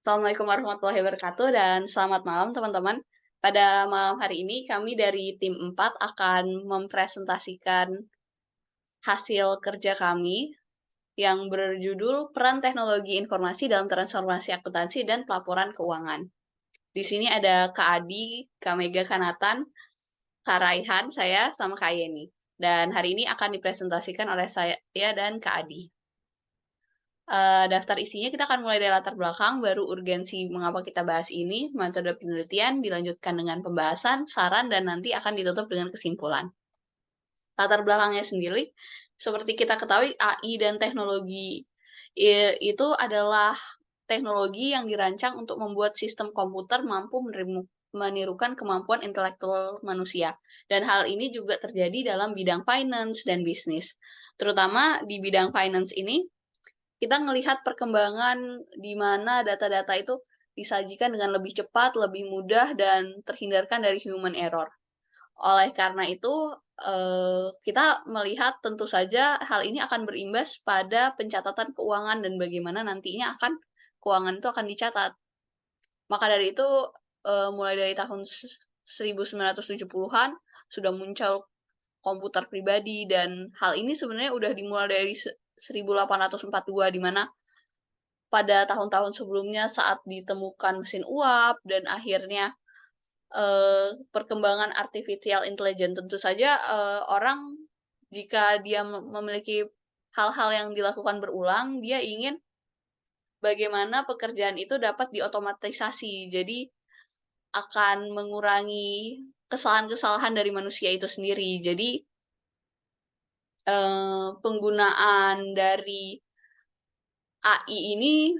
Assalamualaikum warahmatullahi wabarakatuh dan selamat malam teman-teman. Pada malam hari ini kami dari tim 4 akan mempresentasikan hasil kerja kami yang berjudul Peran Teknologi Informasi dalam Transformasi Akuntansi dan Pelaporan Keuangan. Di sini ada Kak Adi, Kak Mega Kanatan, Kak Raihan, saya, sama Kak Yeni. Dan hari ini akan dipresentasikan oleh saya dan Kak Adi. Daftar isinya kita akan mulai dari latar belakang, baru urgensi mengapa kita bahas ini, metode penelitian, dilanjutkan dengan pembahasan, saran, dan nanti akan ditutup dengan kesimpulan. Latar belakangnya sendiri, seperti kita ketahui AI dan teknologi itu adalah teknologi yang dirancang untuk membuat sistem komputer mampu menirukan kemampuan intelektual manusia. Dan hal ini juga terjadi dalam bidang finance dan bisnis. Terutama di bidang finance ini, kita melihat perkembangan di mana data-data itu disajikan dengan lebih cepat, lebih mudah, dan terhindarkan dari human error. Oleh karena itu, kita melihat tentu saja hal ini akan berimbas pada pencatatan keuangan dan bagaimana nantinya keuangan itu akan dicatat. Maka dari itu, mulai dari tahun 1970-an sudah muncul komputer pribadi dan hal ini sebenarnya udah dimulai dari 1842 di mana pada tahun-tahun sebelumnya saat ditemukan mesin uap dan akhirnya, perkembangan artificial intelligence tentu saja, orang jika dia memiliki hal-hal yang dilakukan berulang, dia ingin bagaimana pekerjaan itu dapat diotomatisasi. Jadi akan mengurangi kesalahan-kesalahan dari manusia itu sendiri. Jadi, penggunaan dari AI ini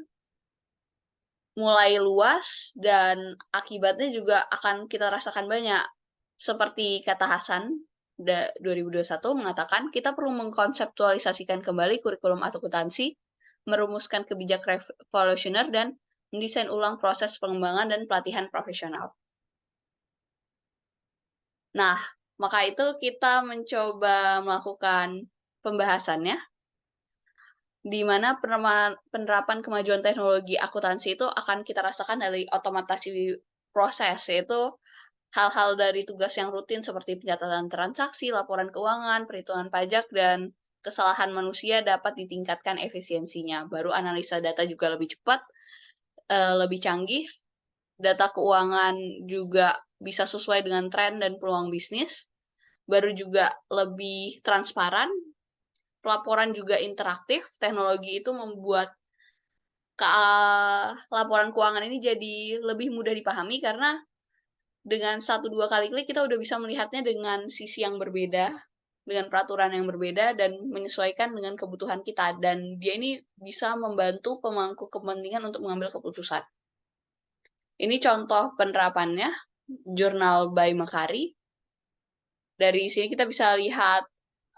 mulai luas dan akibatnya juga akan kita rasakan banyak. Seperti kata Hasan 2021 mengatakan, "Kita perlu mengkonseptualisasikan kembali kurikulum akuntansi, merumuskan kebijakan revolusioner, dan mendesain ulang proses pengembangan dan pelatihan profesional." Nah, maka itu kita mencoba melakukan pembahasannya, di mana penerapan kemajuan teknologi akuntansi itu akan kita rasakan dari otomatisasi proses, yaitu hal-hal dari tugas yang rutin seperti pencatatan transaksi, laporan keuangan, perhitungan pajak, dan kesalahan manusia dapat ditingkatkan efisiensinya. Baru analisa data juga lebih cepat, lebih canggih, data keuangan juga bisa sesuai dengan tren dan peluang bisnis, baru juga lebih transparan, pelaporan juga interaktif, teknologi itu membuat laporan keuangan ini jadi lebih mudah dipahami karena dengan 1, 2 kali klik kita udah bisa melihatnya dengan sisi yang berbeda, dengan peraturan yang berbeda dan menyesuaikan dengan kebutuhan kita, dan dia ini bisa membantu pemangku kepentingan untuk mengambil keputusan. Ini contoh penerapannya, Jurnal by Makari. Dari sini kita bisa lihat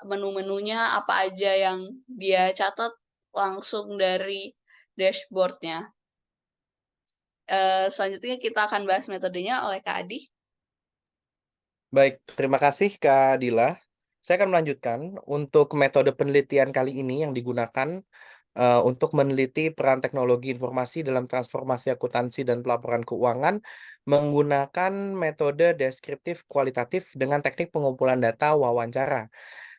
menu-menunya, apa aja yang dia catat langsung dari dashboard-nya. Selanjutnya kita akan bahas metodenya oleh Kak Adi. Baik, terima kasih Kak Dila. Saya akan melanjutkan untuk metode penelitian kali ini yang digunakan untuk meneliti peran teknologi informasi dalam transformasi akuntansi dan pelaporan keuangan menggunakan metode deskriptif kualitatif dengan teknik pengumpulan data wawancara.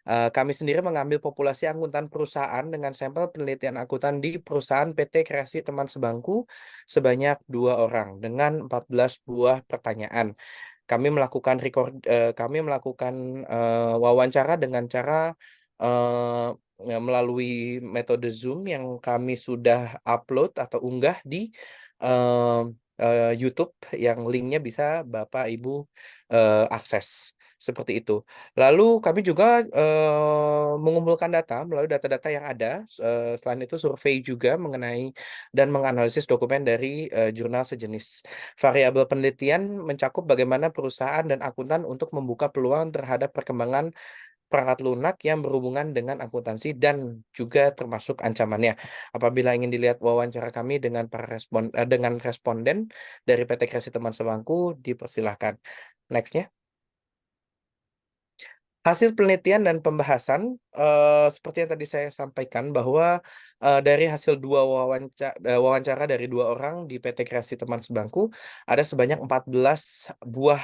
Kami sendiri mengambil populasi akuntan perusahaan dengan sampel penelitian akuntan di perusahaan PT Kreasi Teman Sebangku sebanyak 2 orang dengan 14 buah pertanyaan. Kami melakukan wawancara dengan cara melalui metode Zoom yang kami sudah upload atau unggah di YouTube yang linknya bisa Bapak Ibu akses seperti itu. Lalu kami juga mengumpulkan data melalui data-data yang ada. Selain itu survei juga mengenai dan menganalisis dokumen dari jurnal sejenis. Variabel penelitian mencakup bagaimana perusahaan dan akuntan untuk membuka peluang terhadap perkembangan perangkat lunak yang berhubungan dengan akuntansi dan juga termasuk ancamannya. Apabila ingin dilihat wawancara kami dengan dengan responden dari PT Kreasi Teman Sebangku, dipersilahkan. Next-nya. Hasil penelitian dan pembahasan, seperti yang tadi saya sampaikan bahwa, dari hasil 2 wawancara dari 2 orang di PT Kreasi Teman Sebangku, ada sebanyak 14 buah,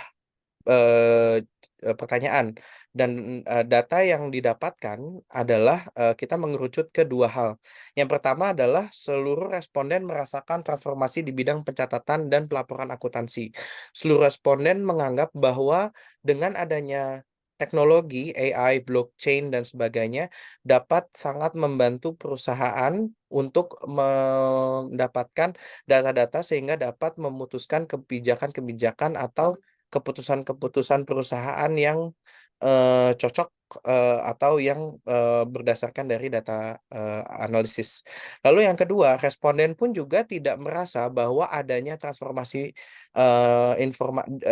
eee pertanyaan dan, data yang didapatkan adalah, kita mengerucut ke 2 hal. Yang pertama adalah seluruh responden merasakan transformasi di bidang pencatatan dan pelaporan akuntansi. Seluruh responden menganggap bahwa dengan adanya teknologi AI, blockchain, dan sebagainya dapat sangat membantu perusahaan untuk mendapatkan data-data sehingga dapat memutuskan kebijakan-kebijakan atau keputusan-keputusan perusahaan yang, cocok, atau yang, berdasarkan dari data, analisis. Lalu yang kedua, responden pun juga tidak merasa bahwa adanya transformasi,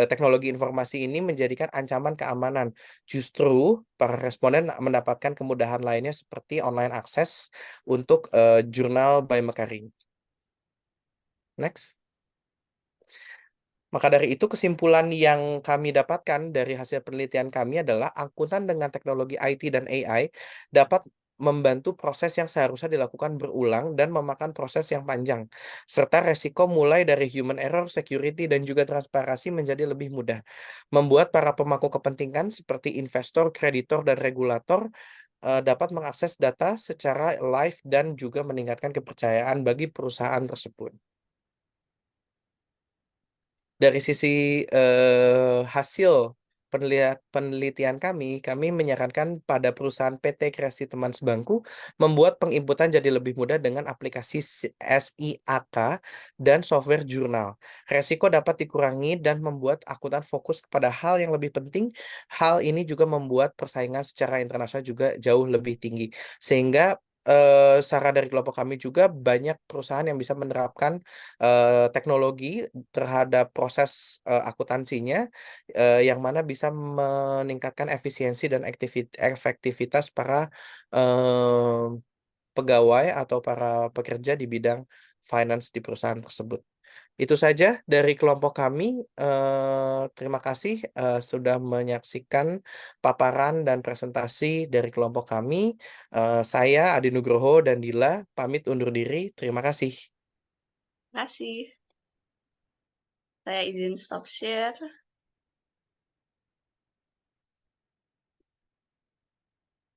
teknologi informasi ini menjadikan ancaman keamanan. Justru para responden mendapatkan kemudahan lainnya seperti online akses untuk, jurnal biomarketing. Next. Maka dari itu kesimpulan yang kami dapatkan dari hasil penelitian kami adalah akuntan dengan teknologi IT dan AI dapat membantu proses yang seharusnya dilakukan berulang dan memakan proses yang panjang, serta resiko mulai dari human error, security, dan juga transparansi menjadi lebih mudah. Membuat para pemangku kepentingan seperti investor, kreditor, dan regulator dapat mengakses data secara live dan juga meningkatkan kepercayaan bagi perusahaan tersebut. Dari sisi, hasil penelitian kami menyarankan pada perusahaan PT Kreasi Teman Sebangku membuat penginputan jadi lebih mudah dengan aplikasi SIAK dan software jurnal. Resiko dapat dikurangi dan membuat akuntan fokus kepada hal yang lebih penting. Hal ini juga membuat persaingan secara internasional juga jauh lebih tinggi. Sehingga, saran dari kelompok kami juga banyak perusahaan yang bisa menerapkan, teknologi terhadap proses, akuntansinya, yang mana bisa meningkatkan efisiensi dan efektivitas para, pegawai atau para pekerja di bidang finance di perusahaan tersebut. Itu saja dari kelompok kami, terima kasih, sudah menyaksikan paparan dan presentasi dari kelompok kami. Saya Adi Nugroho dan Dila pamit undur diri, terima kasih. Makasih. Saya izin stop share.